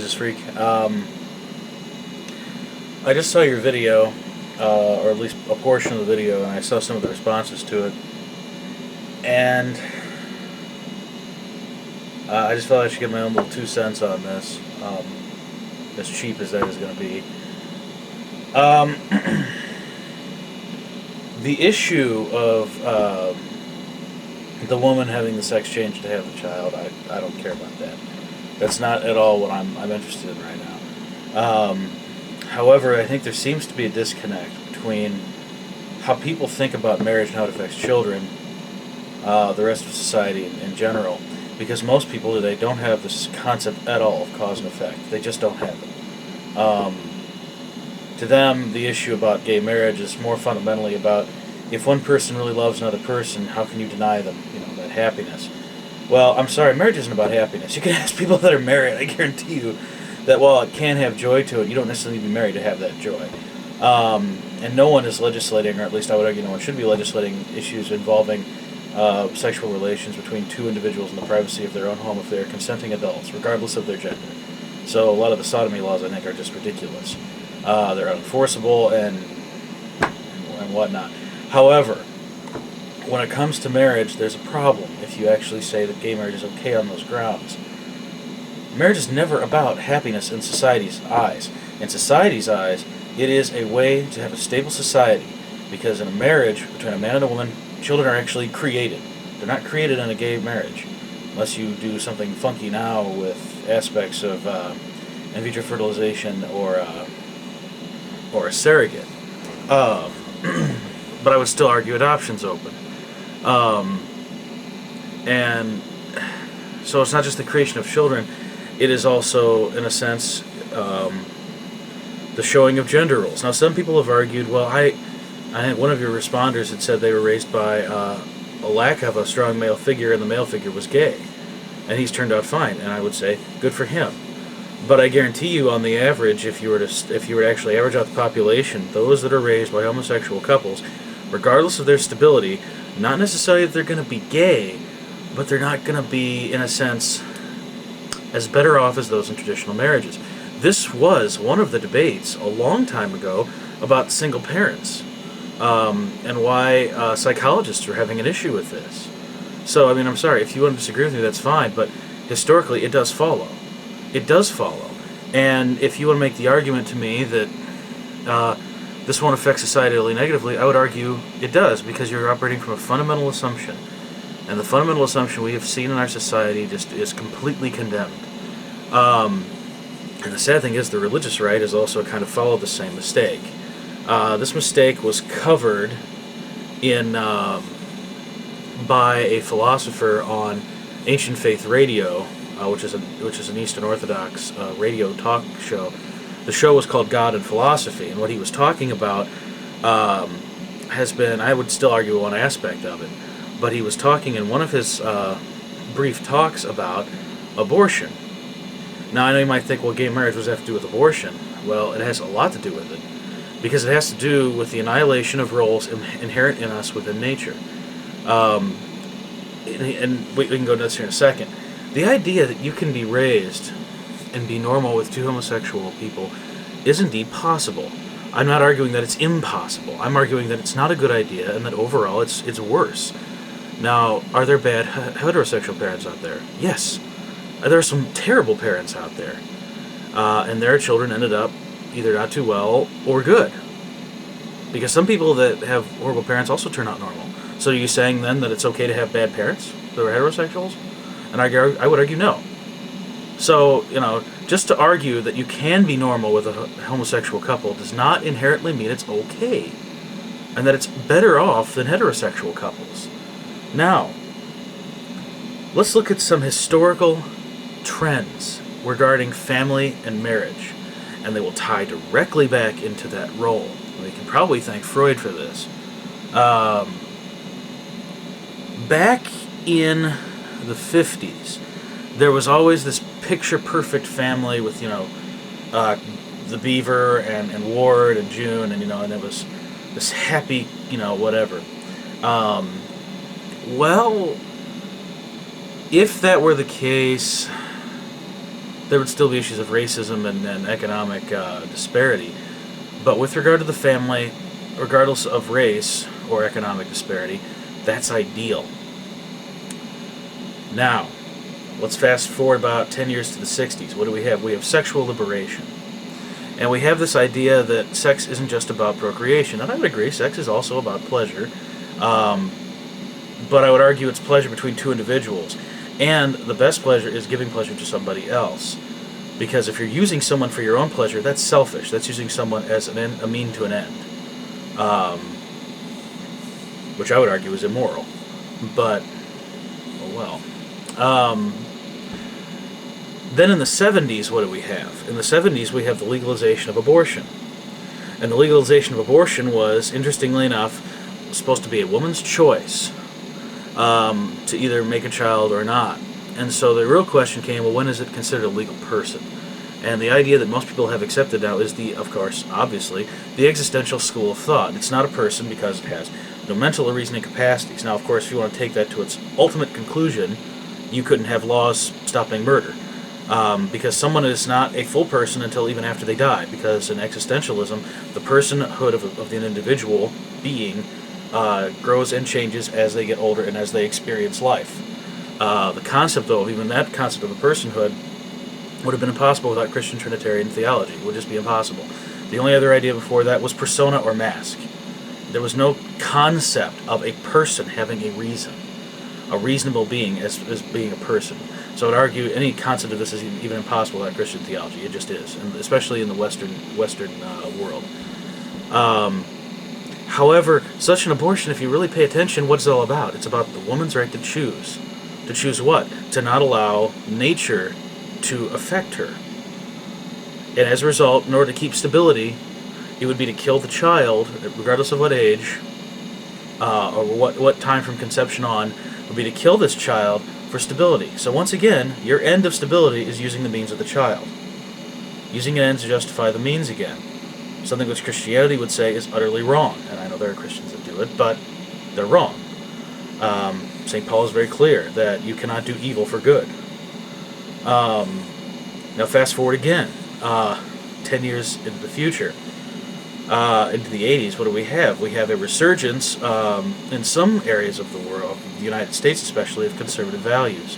Jesus Freak. I just saw your video, or at least a portion of the video, and I saw some of the responses to it. And I just felt I should give my own little 2 cents on this, as cheap as that is going to be. The issue of the woman having the sex change to have the child, I don't care about that. That's not at all what I'm interested in right now. However, I think there seems to be a disconnect between how people think about marriage and how it affects children, the rest of society in general, because most people today don't have this concept at all of cause and effect. They just don't have it. To them, the issue about gay marriage is more fundamentally about if one person really loves another person, how can you deny them, that happiness? Well, I'm sorry, marriage isn't about happiness. You can ask people that are married, I guarantee you, that while it can have joy to it, you don't necessarily need to be married to have that joy. And no one is legislating, or at least I would argue no one should be legislating issues involving sexual relations between two individuals in the privacy of their own home if they are consenting adults, regardless of their gender. So a lot of the sodomy laws, I think, are just ridiculous. They're unenforceable and whatnot. However, when it comes to marriage, there's a problem if you actually say that gay marriage is okay on those grounds. Marriage is never about happiness in society's eyes. In society's eyes, it is a way to have a stable society, because in a marriage between a man and a woman, children are actually created. They're not created in a gay marriage, unless you do something funky now with aspects of in vitro fertilization or a surrogate. But I would still argue adoption's open. And so it's not just the creation of children, it is also, in a sense, the showing of gender roles. Now, some people have argued, well, I think one of your responders had said they were raised by a lack of a strong male figure, and the male figure was gay. And he's turned out fine, and I would say, good for him. But I guarantee you, on the average, if you were to actually average out the population, those that are raised by homosexual couples, regardless of their stability, not necessarily that they're going to be gay, but they're not going to be, in a sense, as better off as those in traditional marriages. This was one of the debates a long time ago about single parents, and why psychologists are having an issue with this. So, I'm sorry, if you want to disagree with me, that's fine, but historically it does follow. It does follow. And if you want to make the argument to me that this won't affect society negatively, I would argue it does, because you're operating from a fundamental assumption. And the fundamental assumption we have seen in our society just is completely condemned. And the sad thing is the religious right has also kind of followed the same mistake. This mistake was covered in by a philosopher on Ancient Faith Radio, which is an Eastern Orthodox radio talk show. The show was called God and Philosophy, and what he was talking about has been, I would still argue, one aspect of it, but he was talking in one of his brief talks about abortion. Now, I know you might think, well, gay marriage, what does that have to do with abortion? Well, it has a lot to do with it, because it has to do with the annihilation of roles inherent in us within nature. And we can go into this here in a second. The idea that you can be raised and be normal with two homosexual people is indeed possible. I'm not arguing that it's impossible. I'm arguing that it's not a good idea, and that overall it's worse. Now, are there bad heterosexual parents out there? Yes. There are some terrible parents out there. And their children ended up either not too well or good. Because some people that have horrible parents also turn out normal. So are you saying then that it's okay to have bad parents that are heterosexuals? And I would argue no. So, just to argue that you can be normal with a homosexual couple does not inherently mean it's okay. And that it's better off than heterosexual couples. Now, let's look at some historical trends regarding family and marriage. And they will tie directly back into that role. We can probably thank Freud for this. Back in the 50s, there was always this picture-perfect family with, the Beaver and Ward and June, and it was this happy, whatever. Well, if that were the case, there would still be issues of racism and economic disparity. But with regard to the family, regardless of race or economic disparity, that's ideal. Now, let's fast forward about 10 years to the 60s. What do we have? We have sexual liberation. And we have this idea that sex isn't just about procreation. And I would agree, sex is also about pleasure. But I would argue it's pleasure between two individuals. And the best pleasure is giving pleasure to somebody else. Because if you're using someone for your own pleasure, that's selfish. That's using someone as a mean to an end. Which I would argue is immoral. But, oh well. Then in the 70s, what do we have? In the 70s, we have the legalization of abortion. And the legalization of abortion was, interestingly enough, supposed to be a woman's choice to either make a child or not. And so the real question came, well, when is it considered a legal person? And the idea that most people have accepted now is of course, obviously, the existential school of thought. It's not a person because it has no mental or reasoning capacities. Now, of course, if you want to take that to its ultimate conclusion, you couldn't have laws stopping murder. Because someone is not a full person until even after they die. Because in existentialism, the personhood of the individual being grows and changes as they get older and as they experience life. The concept, though, of even that concept of a personhood would have been impossible without Christian Trinitarian theology. It would just be impossible. The only other idea before that was persona or mask. There was no concept of a person having a reason, a reasonable being as being a person. So I would argue any concept of this is even impossible without Christian theology. It just is, and especially in the Western world. However, such an abortion, if you really pay attention, what's it all about? It's about the woman's right to choose. To choose what? To not allow nature to affect her. And as a result, in order to keep stability, it would be to kill the child, regardless of what age, or what time from conception on, would be to kill this child for stability. So once again, your end of stability is using the means of the child. Using an end to justify the means again. Something which Christianity would say is utterly wrong. And I know there are Christians that do it, but they're wrong. St. Paul is very clear that you cannot do evil for good. Now fast forward again, 10 years into the future, into the 80s, what do we have? We have a resurgence in some areas of the world, the United States especially, of conservative values.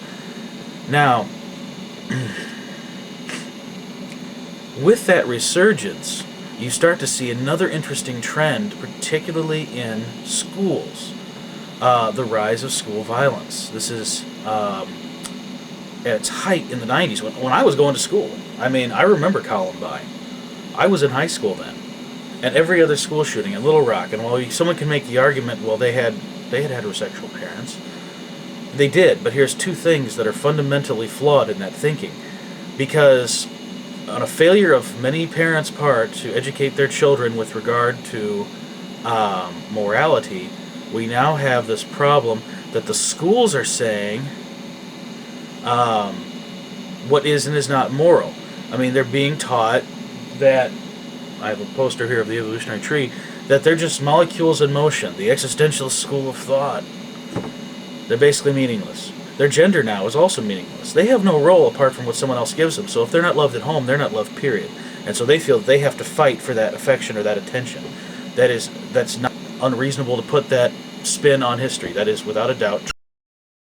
Now, with that resurgence, you start to see another interesting trend, particularly in schools. The rise of school violence. This is at its height in the 90s. When I was going to school, I mean, I remember Columbine. I was in high school then. And every other school shooting in Little Rock. And while someone can make the argument, well, they had heterosexual parents. They did, but here's two things that are fundamentally flawed in that thinking. Because on a failure of many parents' part to educate their children with regard to morality, we now have this problem that the schools are saying what is and is not moral. I mean, they're being taught that, I have a poster here of the evolutionary tree, that they're just molecules in motion, the existentialist school of thought. They're basically meaningless. Their gender now is also meaningless. They have no role apart from what someone else gives them. So if they're not loved at home, they're not loved, period. And so they feel that they have to fight for that affection or that attention. That's not unreasonable to put that spin on history. That is, without a doubt,